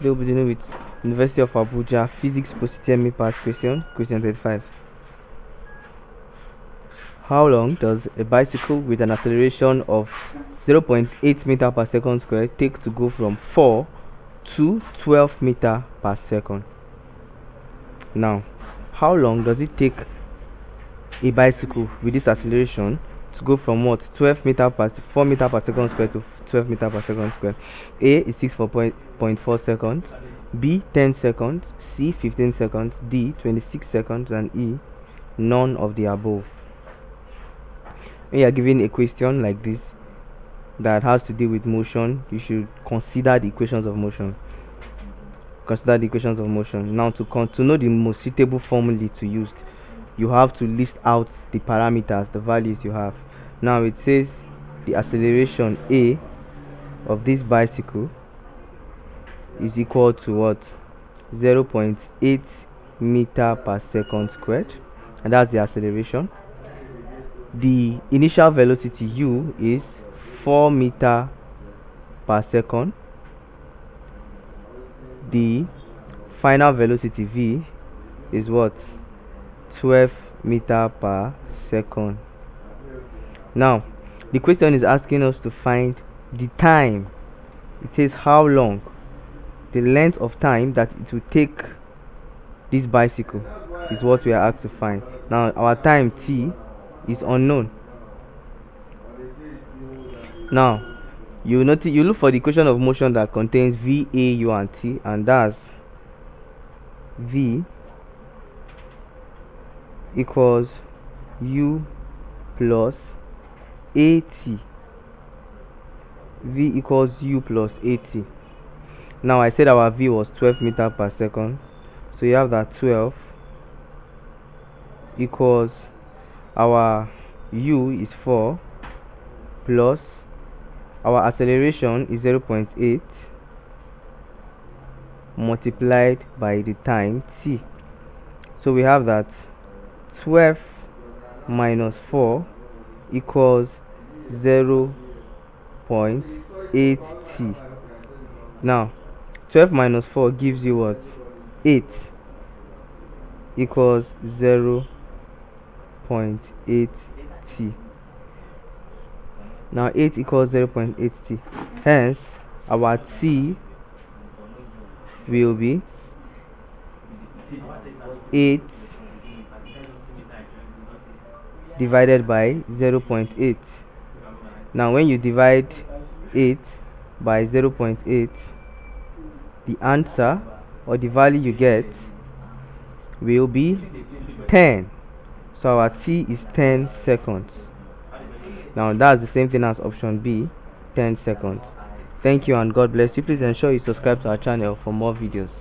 Today we'll be dealing with University of Abuja Physics Post UTME past question 35. How long does a bicycle with an acceleration of 0.8 meter per second square take to go from 4 to 12 meter per second? Now, how long does it take a bicycle with this acceleration to go from 4 meter per second square to 12 meter per second square? A is 6.4 seconds, B 10 seconds, C 15 seconds, D 26 seconds, and E none of the above. When you are given a question like this that has to do with motion, you should consider the equations of motion. Now, to know the most suitable formula to use, you have to list out the parameters, the values you have. Now it says the acceleration A of this bicycle is equal to what? 0.8 meter per second squared, and that's the acceleration. The initial velocity U is 4 meter per second. The final velocity V is what? 12 meter per second. Now the question is asking us to find the time. It says how long, the length of time that it will take this bicycle is what we are asked to find. Now our time T is unknown. Now you look for the equation of motion that contains V, A, U, and T, and that's V equals U plus AT. V equals U plus AT. Now I said our V was 12 meter per second, so you have that 12 equals our U is 4 plus our acceleration is 0.8 multiplied by the time T. So we have that 12 minus 4 equals 0.8 T. Now 12 minus 4 gives you what? 8 equals 0.8 T. Now 8 equals 0.8 T. Hence our T will be 8 divided by 0.8. Now when you divide 8 by 0.8, the answer or the value you get will be 10. So our T is 10 seconds. Now that's the same thing as option B, 10 seconds. Thank you and God bless you. Please ensure you subscribe to our channel for more videos.